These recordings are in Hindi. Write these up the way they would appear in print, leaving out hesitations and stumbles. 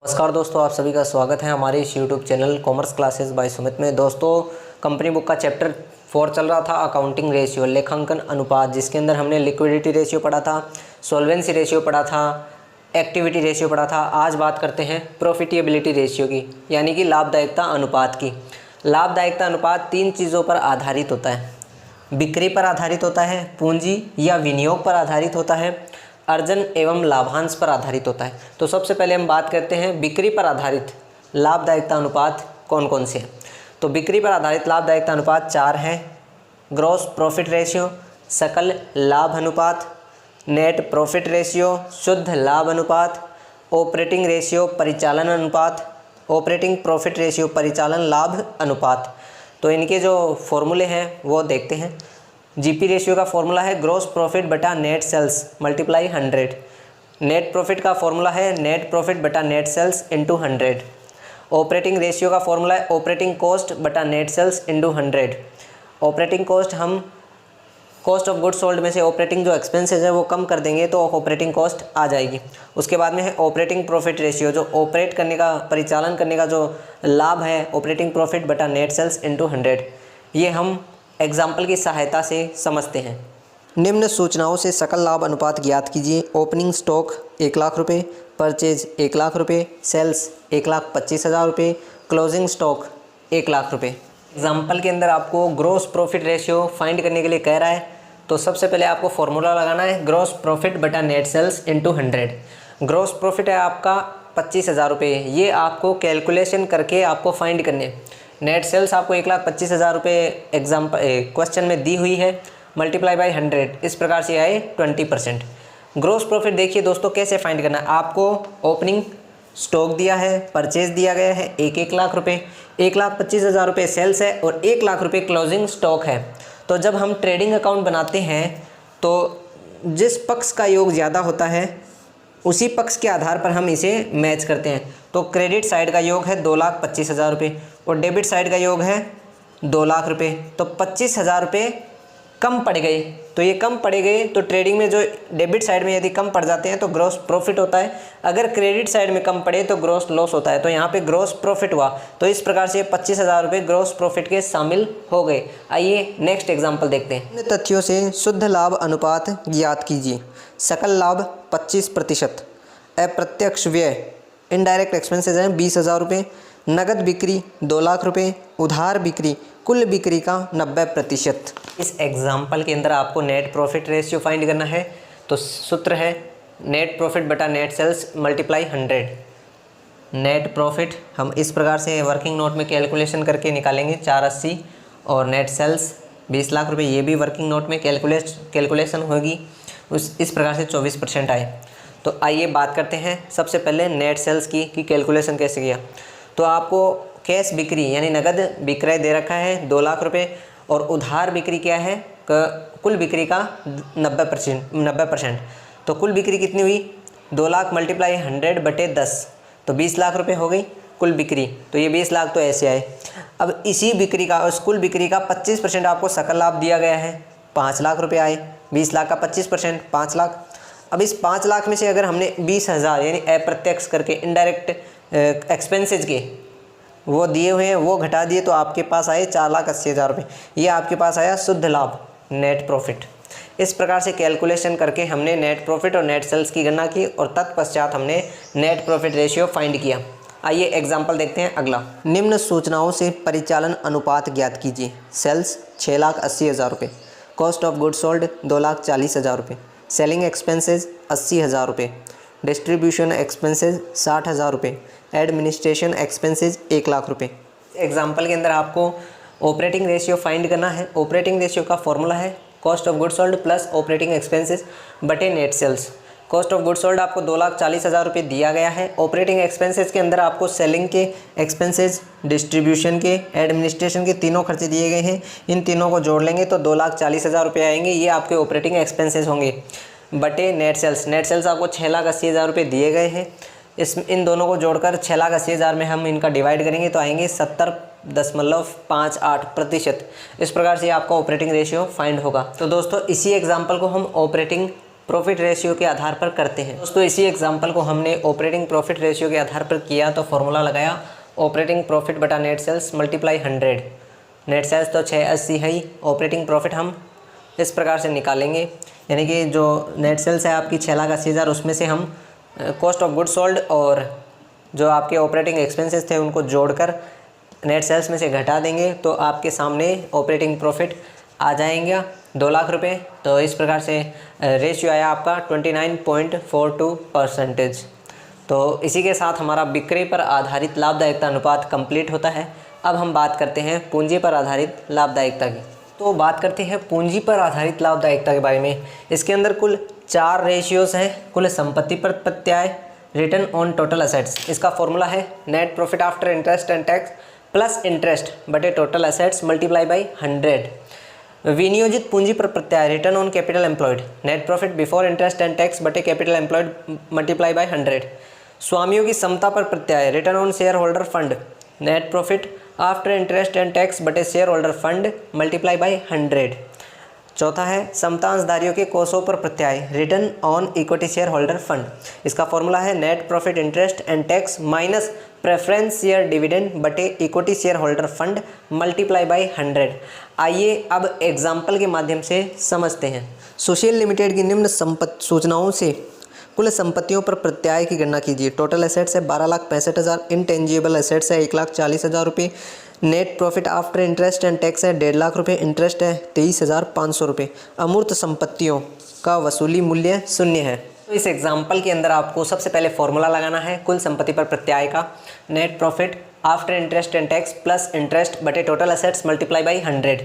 नमस्कार दोस्तों, आप सभी का स्वागत है हमारे इस YouTube channel commerce classes bye Sumit में। दोस्तों, कंपनी बुक का चैप्टर 4 चल रहा था, अकाउंटिंग रेशियो, लेखांकन अनुपात, जिसके अंदर हमने लिक्विडिटी रेशियो पढ़ा था, सॉल्वेंसी रेशियो पढ़ा था, एक्टिविटी रेशियो पढ़ा था। आज बात करते हैं प्रॉफिटेबिलिटी रेशियो की, यानी कि लाभदायकता अनुपात की। लाभदायकता अनुपात 3 चीज़ों पर आधारित होता है। बिक्री पर आधारित होता है, पूंजी या विनियोग पर आधारित होता है, अर्जन एवं लाभांश पर आधारित होता है। तो सबसे पहले हम बात करते हैं बिक्री पर आधारित लाभदायकता अनुपात कौन कौन से हैं। तो बिक्री पर आधारित लाभदायकता अनुपात 4 हैं। ग्रॉस प्रॉफिट रेशियो, सकल लाभ अनुपात, नेट प्रॉफिट रेशियो, शुद्ध लाभ अनुपात, ऑपरेटिंग रेशियो, परिचालन अनुपात, ऑपरेटिंग प्रॉफिट रेशियो, परिचालन लाभ अनुपात। तो इनके जो फॉर्मूले हैं वो देखते हैं। जीपी रेशियो का फॉर्मूला है ग्रॉस प्रॉफिट बटा net sales multiply 100। Net profit का फॉर्मूला है नेट प्रॉफिट बटा net sales into 100। Operating ratio का फॉर्मूला है ऑपरेटिंग कॉस्ट बटा net sales into 100। Operating cost, हम कॉस्ट ऑफ गुड्स सोल्ड में से ऑपरेटिंग जो एक्सपेंसेस है वो कम कर देंगे तो ऑपरेटिंग कॉस्ट आ जाएगी। उसके बाद में है ऑपरेटिंग प्रॉफिट रेशियो, जो ऑपरेट करने का, परिचालन करने का जो लाभ है, ऑपरेटिंग प्रॉफिट बटा नेट सेल्स इंटू 100। ये हम एग्जाम्पल की सहायता से समझते हैं। निम्न सूचनाओं से सकल लाभ अनुपात ज्ञात कीजिए। ओपनिंग स्टॉक 1 लाख रुपये, परचेज 1 लाख रुपये, सेल्स 1,25,000 रुपये, क्लोजिंग स्टॉक 1 लाख रुपये। एग्जाम्पल के अंदर आपको ग्रॉस प्रॉफिट रेशियो फाइंड करने के लिए कह रहा है, तो सबसे पहले आपको फॉर्मूला लगाना है ग्रॉस प्रॉफिट बटा net sales into 100। Gross profit है आपका 25,000 रुपये, ये आपको कैलकुलेशन करके आपको फाइंड करने। नेट सेल्स आपको 1,25,000 रुपये एग्जाम्पल क्वेश्चन में दी हुई है, मल्टीप्लाई बाई 100, इस प्रकार से आए 20%। ग्रॉस प्रॉफिट देखिए दोस्तों कैसे फाइंड करना है। आपको ओपनिंग स्टॉक दिया है, परचेज दिया गया है 1 लाख रुपये, 1,25,000 रुपये सेल्स है और 1 लाख रुपये क्लोजिंग स्टॉक है। तो जब हम ट्रेडिंग अकाउंट बनाते हैं तो जिस पक्ष का योग ज़्यादा होता है उसी पक्ष के आधार पर हम इसे मैच करते हैं। तो क्रेडिट साइड का योग है 2,25,000 रुपये और डेबिट साइड का योग है 2 लाख रुपये। तो 25,000 रुपये कम पड़ गए, तो ये कम पड़े गए तो ट्रेडिंग में जो डेबिट साइड में यदि कम पड़ जाते हैं तो ग्रॉस प्रॉफिट होता है, अगर क्रेडिट साइड में कम पड़े तो ग्रॉस लॉस होता है। तो यहाँ पे ग्रॉस प्रॉफिट हुआ, तो इस प्रकार से 25,000 रुपये ग्रॉस प्रॉफिट के शामिल हो गए। आइए नेक्स्ट एग्जाम्पल देखते हैं। इन तथ्यों से शुद्ध लाभ अनुपात ज्ञात कीजिए। सकल लाभ 25%, अप्रत्यक्ष व्यय इनडायरेक्ट एक्सपेंसेस हैं 20,000 रुपये, नगद बिक्री 2 लाख रुपये, उधार बिक्री कुल बिक्री का 90%। इस एग्जाम्पल के अंदर आपको नेट प्रॉफिट रेशियो फाइंड करना है। तो सूत्र है नेट प्रॉफिट बटा net sales multiply 100। Net profit हम इस प्रकार से वर्किंग नोट में कैलकुलेशन करके निकालेंगे 480, और नेट सेल्स 20 लाख रुपये, ये भी वर्किंग नोट में कैलकुलेशन होगी, इस प्रकार से 24% आए। तो आइए बात करते हैं सबसे पहले नेट सेल्स की कैलकुलेशन कैसे किया। तो आपको कैश बिक्री यानी नगद विक्रय दे रखा है 2 लाख रुपये, और उधार बिक्री क्या है, कुल बिक्री का 90%। तो कुल बिक्री कितनी हुई, 2 लाख मल्टीप्लाई 100 बटे 10, तो 20 लाख रुपये हो गई कुल बिक्री। तो ये 20 लाख तो ऐसे आए। अब इसी बिक्री का, उस कुल बिक्री का 25% आपको सकल लाभ दिया गया है, 5 लाख रुपये आए। 20 लाख का 25% 5 लाख। अब इस 5 लाख में से अगर हमने 20,000 यानी अप्रत्यक्ष करके इनडायरेक्ट एक्सपेंसेज के वो दिए हुए हैं वो घटा दिए, तो आपके पास आए 4,80,000 रुपये। ये आपके पास आया शुद्ध लाभ, नेट प्रॉफिट। इस प्रकार से कैलकुलेशन करके हमने नेट प्रॉफिट और नेट सेल्स की गणना की और तत्पश्चात हमने नेट प्रॉफिट रेशियो फाइंड किया। आइए एग्जाम्पल देखते हैं अगला। निम्न सूचनाओं से परिचालन अनुपात ज्ञात कीजिए। सेल्स 6,80,000 रुपये, कॉस्ट ऑफ गुड्स सोल्ड 2,40,000 रुपये, सेलिंग एक्सपेंसेस 80,000 रुपये, डिस्ट्रीब्यूशन एक्सपेंसेस 60,000 रुपये, एडमिनिस्ट्रेशन एक्सपेंसेस 1 लाख रुपये। एग्जाम्पल के अंदर आपको ऑपरेटिंग रेशियो फाइंड करना है। ऑपरेटिंग रेशियो का फॉर्मूला है cost of goods sold plus operating expenses बटे net sales. Cost of goods sold आपको 2,40,000 रुपये दिया गया है। ऑपरेटिंग एक्सपेंसेस के अंदर आपको सेलिंग के एक्सपेंसेस, डिस्ट्रीब्यूशन के, एडमिनिस्ट्रेशन के तीनों खर्चे दिए गए हैं। इन तीनों को जोड़ लेंगे तो 2,40,000 रुपये आएंगे, ये आपके ऑपरेटिंग एक्सपेंसेस होंगे बटे नेट सेल्स। नेट सेल्स आपको 6,80,000 रुपये दिए गए हैं। इन दोनों को जोड़कर 6,80,000 में हम इनका डिवाइड करेंगे तो आएंगे 70.58%। इस प्रकार से आपका ऑपरेटिंग रेशियो फाइंड होगा। तो दोस्तों इसी एग्जाम्पल को हम ऑपरेटिंग प्रॉफिट रेशियो के आधार पर करते हैं। दोस्तों इसी एग्जांपल को हमने ऑपरेटिंग प्रॉफिट रेशियो के आधार पर किया तो फॉर्मूला लगाया ऑपरेटिंग प्रॉफिट बटा net sales multiply 100। Net sales तो 680 है ही, ऑपरेटिंग प्रॉफिट हम इस प्रकार से निकालेंगे, यानी कि जो नेट सेल्स है आपकी 6,80,000 उसमें से हम कॉस्ट ऑफ गुड्स सोल्ड और जो आपके ऑपरेटिंग एक्सपेंसेस थे उनको जोड़कर नेट सेल्स में से घटा देंगे तो आपके सामने ऑपरेटिंग प्रॉफिट आ जाएंगे 2 लाख रुपये। तो इस प्रकार से रेशियो आया आपका 29.42%। तो इसी के साथ हमारा बिक्री पर आधारित लाभदायकता अनुपात कंप्लीट होता है। अब हम बात करते हैं पूंजी पर आधारित लाभदायकता की। तो बात करते हैं पूंजी पर आधारित लाभदायकता के बारे में। इसके अंदर कुल 4 रेशियोज़ हैं। कुल संपत्ति पर प्रत्याय, रिटर्न ऑन टोटल असेट्स, इसका फॉर्मूला है net profit after interest and tax plus interest बटे टोटल असेट्स मल्टीप्लाई बाई 100। विनियोजित पूंजी पर प्रत्याय, return on capital employed, net profit before interest and tax बटे कैपिटल एम्प्लॉयड मल्टीप्लाई बाई 100। स्वामियों की समता पर प्रत्याय, return on share holder fund, net profit after interest and tax बटे share holder fund multiply by 100। चौथा है समतांशधारियों के कोषों पर प्रत्याय, return on equity share holder fund, इसका फॉर्मूला है net profit interest and tax minus preference share dividend बटे equity share holder fund multiply by 100। आइए अब एग्जाम्पल के माध्यम से समझते हैं। सुशील लिमिटेड की निम्न सूचनाओं से कुल संपत्तियों पर प्रत्याय की गणना कीजिए। टोटल एसेट्स है 12,65,000, इंटेंजिबल एसेट्स है 1,40,000 रुपये, net profit after interest and tax है 1.5 लाख रुपये, इंटरेस्ट है 23,500 रुपये। अमूर्त संपत्तियों का वसूली मूल्य 0 है। तो इस एग्जाम्पल के अंदर आपको सबसे पहले फॉर्मूला लगाना है कुल संपत्ति पर प्रत्याय का, net profit after interest and tax plus interest बटे total assets multiply by 100।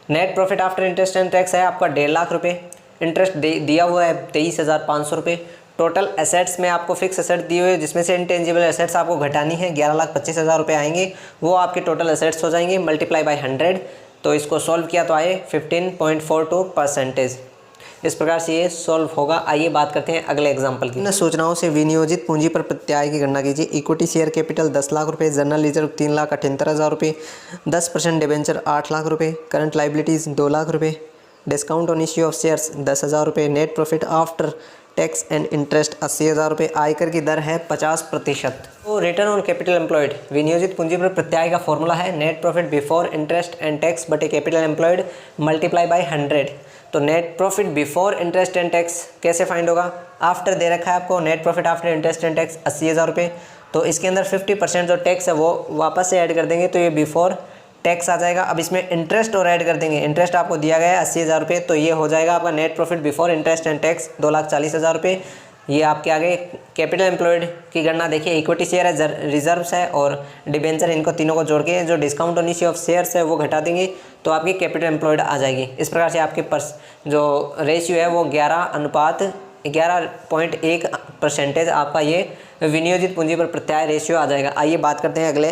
Net profit after interest and tax है आपका 1.5 लाख रुपये, इंटरेस्ट दिया हुआ है 23,500 रुपये। टोटल एसेट्स में आपको फिक्स एसेट दिए हुए जिसमें से इंटेंजिबल एसेट्स आपको घटानी है 11,25,000 रुपये आएंगे, वो आपके टोटल एसेट्स हो जाएंगे मल्टीप्लाई बाई 100। तो इसको सॉल्व किया तो आए 15.42%। इस प्रकार से ये सॉल्व होगा। आइए बात करते हैं अगले एग्जांपल की। इन सूचनाओं से विनियोजित पूंजी पर प्रत्याय की गणना कीजिए। इक्विटी शेयर कैपिटल 10 लाख रुपये, जनरल रिजर्व 3,78,000 रुपये, 10% डिबेंचर 8 लाख रुपये, करंट लाइबिलिटीज़ 2 लाख रुपये, discount on issue of shares 10,000 रुपये, net profit after tax and interest 80,000 रुपये, आयकर की दर है 50%। तो रिटर्न ऑन कैपिटल एम्प्लॉयड, विनियोजित पूंजी पर प्रत्याय का फॉर्मूला है net profit before interest and tax बटे कैपिटल एम्प्लॉयड मल्टीप्लाई बाई 100। तो net profit before interest and tax कैसे फाइंड होगा, आफ्टर दे रखा है आपको net profit after interest and tax 80,000 रुपये। तो इसके अंदर 50% जो टैक्स है वो वापस से ऐड कर देंगे तो ये बिफोर टैक्स आ जाएगा। अब इसमें इंटरेस्ट और ऐड कर देंगे, इंटरेस्ट आपको दिया गया है 80,000 रुपये, तो ये हो जाएगा आपका net profit before interest and tax 2,40,000 रुपये। ये आपके आगे कैपिटल एम्प्लॉयड की गणना देखिए, इक्विटी शेयर है, रिजर्व्स है और डिबेंचर, इनको तीनों को जोड़ के जो discount on issue of shares है वो घटा देंगे तो आपकी कैपिटल एम्प्लॉयड आ जाएगी। इस प्रकार से आपके जो रेशियो है वो 11.1% आपका ये विनियोजित पूंजी पर प्रत्याय रेशियो आ जाएगा। आइए बात करते हैं अगले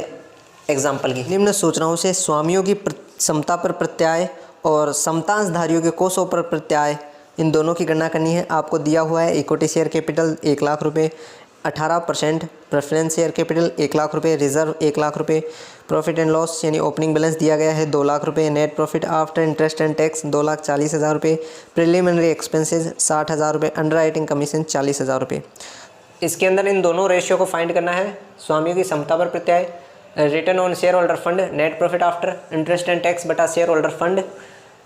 एग्जाम्पल की। निम्न सूचनाओं से स्वामियों की समता पर प्रत्याय और समतांशधारियों के कोषों पर प्रत्याय, इन दोनों की गणना करनी है। आपको दिया हुआ है इक्विटी शेयर कैपिटल 1 लाख रुपये, 18% प्रेफरेंस शेयर कैपिटल 1 लाख रुपये, रिजर्व 1 लाख रुपये, प्रॉफिट एंड लॉस यानी ओपनिंग बैलेंस दिया गया है 2 लाख रुपये, net profit after interest and tax 2,40,000 रुपये, प्रिलिमिनरी एक्सपेंसेस 60,000 रुपये, अंडर राइटिंग कमीशन 40,000 रुपये। इसके अंदर इन दोनों रेशियो को फाइंड करना है। स्वामियों की समता पर प्रत्याय, return on share holder fund, net profit after interest and tax बटा share holder fund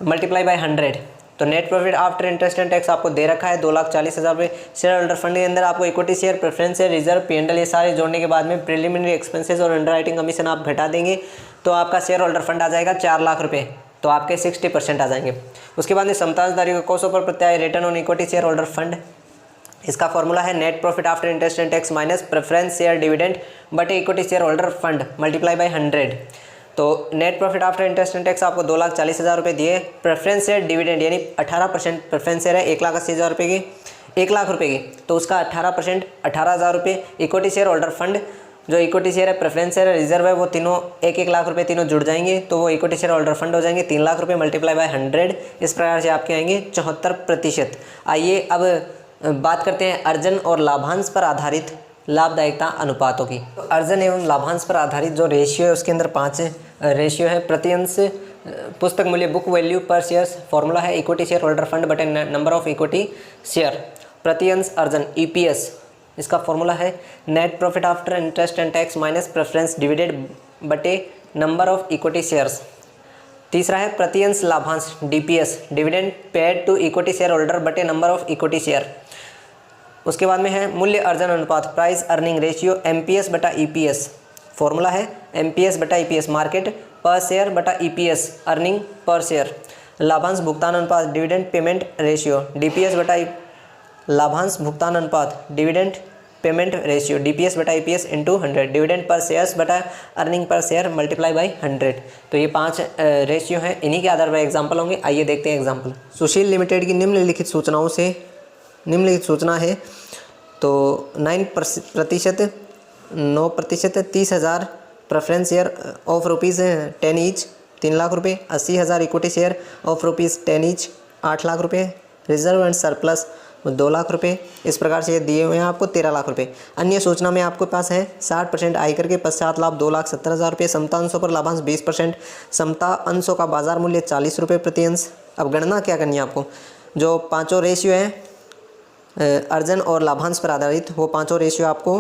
multiply by 100। तो net profit after interest and tax आपको दे रखा है 2,40,000 रुपये। शेयर होल्डर फंड के अंदर आपको equity share, preference share, reserve, P&L ये सारे जोड़ने के बाद में प्रिलिमिनरी एक्सपेंसेस और अंडर राइटिंग कमीशन आप घटा देंगे तो आपका शेयर होल्डर फंड आ जाएगा 4 लाख रुपये, तो आपके 60% आ जाएंगे। उसके बाद में समतांशधारियों के कोषों पर प्रत्याय, return on equity share holder fund, इसका फॉर्मूला है net profit after interest and tax minus preference share dividend बटे equity share holder fund multiply by 100। तो net profit after interest and tax आपको 2,40,000 रुपये दिए, प्रेफरेंस शेयर डिविडेंड यानी 18% प्रेफरेंस शेयर है 1,80,000 रुपये की, 1 लाख रुपये की, तो उसका 18% 18,000 रुपये। इक्विटी शेयर होल्डर फंड, जो इक्विटी शेयर है, प्रेफरेंस शेयर है, रिजर्व है, वो तीनों 1-1 लाख रुपये तीनों जुड़ जाएंगे तो वो इक्विटी शेयर होल्डर फंड हो जाएंगे 3 लाख रुपये मल्टीप्लाई बाई 100। इस प्रकार से आपके आएंगे 74%। आइए अब बात करते हैं अर्जन और लाभांश पर आधारित लाभदायकता अनुपातों की। तो अर्जन एवं लाभांश पर आधारित जो रेशियो है उसके अंदर 5 रेशियो है। प्रति अंश पुस्तक मूल्य book value per shares, formula है इक्विटी शेयर होल्डर फंड बटे नंबर ऑफ इक्विटी शेयर। प्रति अंश अर्जन ईपीएस, इसका फॉर्मूला है net profit after interest and tax minus preference dividend बटे नंबर ऑफ इक्विटी शेयर्स। तीसरा है प्रति अंश लाभांश DPS, dividend paid to equity share holder बटे नंबर ऑफ इक्विटी शेयर। उसके बाद में है मूल्य अर्जन अनुपात, प्राइस अर्निंग रेशियो, एमपीएस बटा ईपीएस। फॉर्मूला है एमपीएस बटा ईपीएस, मार्केट पर शेयर बटा ईपीएस, अर्निंग पर शेयर। लाभांश भुगतान अनुपात, डिविडेंड पेमेंट रेशियो, डीपीएस बटा लाभांश भुगतान अनुपात, डिविडेंड पेमेंट रेशियो, डीपीएस बटा EPS into 100, dividend per shares बटा earning per share multiply by 100। तो ये 5 रेशियो हैं, इन्हीं के आधार पर एग्जाम्पल होंगे। आइए देखते हैं एग्जाम्पल। सुशील लिमिटेड की निम्नलिखित सूचनाओं से निम्नलिखित सूचना है तो 9%, 9%, 30,000 preference share of ₹10 each 3 lakh रुपये, 80,000 equity share of ₹10 each 8 lakh रुपये, रिजर्व एंड सरप्लस 2 लाख रुपये। इस प्रकार से दिए हुए हैं आपको 13 लाख रुपये। अन्य सूचना में आपके पास है 60% आयकर के पश्चात लाभ 2,70,000 रुपये, समता अंशों पर लाभांश 20%, समता अंशों का बाजार मूल्य 40 रुपये प्रति अंश। अब गणना क्या करनी है आपको, जो 5 रेशियो हैं अर्जन और लाभांश पर आधारित, वो 5 रेशियो आपको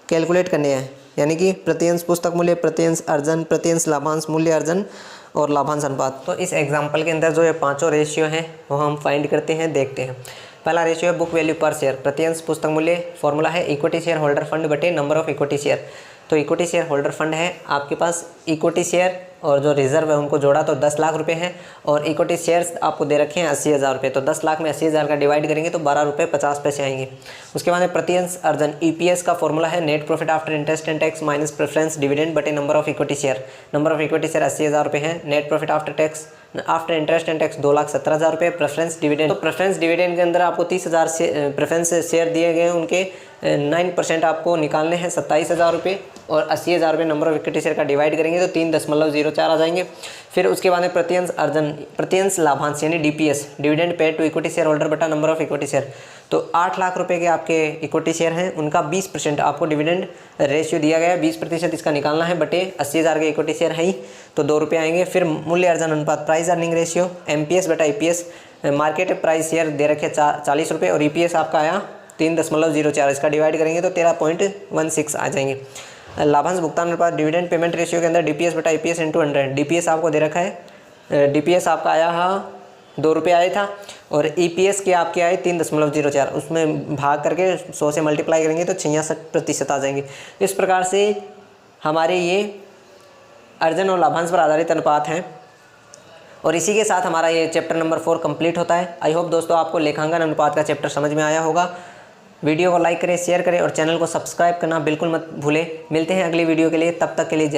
कैलकुलेट करने हैं, यानी कि प्रति अंश पुस्तक मूल्य, प्रति अंश अर्जन, प्रति अंश लाभांश, मूल्य अर्जन और लाभांश अनुपात। तो इस एग्जाम्पल के अंदर जो ये 5 रेशियो हैं वो हम फाइंड करते हैं, देखते हैं। पहला रेशियो है बुक वैल्यू पर शेयर, प्रति अंश पुस्तक मूल्य, फॉर्मूला है इक्विटी शेयर होल्डर फंड बटे नंबर ऑफ इक्विटी शेयर। तो इक्विटी शेयर होल्डर फंड है आपके पास, इक्विटी शेयर और जो रिजर्व है उनको जोड़ा तो 10 लाख रुपए हैं, और इक्विटी शेयर्स आपको दे रखे हैं 80,000 रुपये। तो 10 लाख में 80,000 का डिवाइड करेंगे तो 12 रुपये 50 पैसे आएंगे। उसके बाद प्रति अंश अर्जन ईपीएस का फॉर्मूला है net profit after interest and tax minus preference dividend बटे number of equity share. Number of equity share 80,000 रुपये हैं, net profit after tax after interest and tax 2,70,000 रुपये। प्रेफरेंस डिविडेंड, तो प्रेफरेंस डिविडेंड के अंदर आपको 30,000 से प्रेफरेंस शेयर दिए गए हैं, उनके 9% आपको निकालने हैं 27,000 रुपये, और 80,000 रुपये नंबर ऑफ इक्विटी शेयर का डिवाइड करेंगे तो 3.04 आ जाएंगे। फिर उसके बाद में प्रति अंश अर्जन, प्रति अंश लाभांश यानी DPS, dividend paid to equity share holder बटा नंबर ऑफ इक्विटी शेयर। तो 8 लाख रुपए के आपके इक्विटी शेयर हैं, उनका 20% आपको डिविडेंड रेशियो दिया गया है, 20% इसका निकालना है बटे 80,000 के इक्विटी शेयर है ही, तो 2 रुपये आएंगे। फिर मूल्य अर्जन अनुपात, प्राइस अर्निंग रेशियो, एमपीएस बटा ईपीएस, मार्केट प्राइस शेयर दे रखे 40 रुपये, और ईपीएस आपका आया 3.04, इसका डिवाइड करेंगे तो 13.16 आ जाएंगे। लाभांश भुगतान अनुपात, डिविडेंड पेमेंट रेशियो के अंदर डीपीएस बटा ईपीएस इंटू 100, डीपीएस आपको दे रखा है, डीपीएस आपका आया है 2 रुपये आया था, और ईपीएस के आपके आए 3.04, उसमें भाग करके 100 से मल्टीप्लाई करेंगे तो 66% आ जाएंगे। इस प्रकार से हमारे ये अर्जन और लाभांश पर आधारित अनुपात हैं, और इसी के साथ हमारा ये चैप्टर नंबर 4 कंप्लीट होता है। आई होप दोस्तों आपको लेखांकन अनुपात का चैप्टर समझ में आया होगा। वीडियो को लाइक करें, शेयर करें और चैनल को सब्सक्राइब करना बिल्कुल मत भूलें। मिलते हैं अगली वीडियो के लिए, तब तक के लिए जय।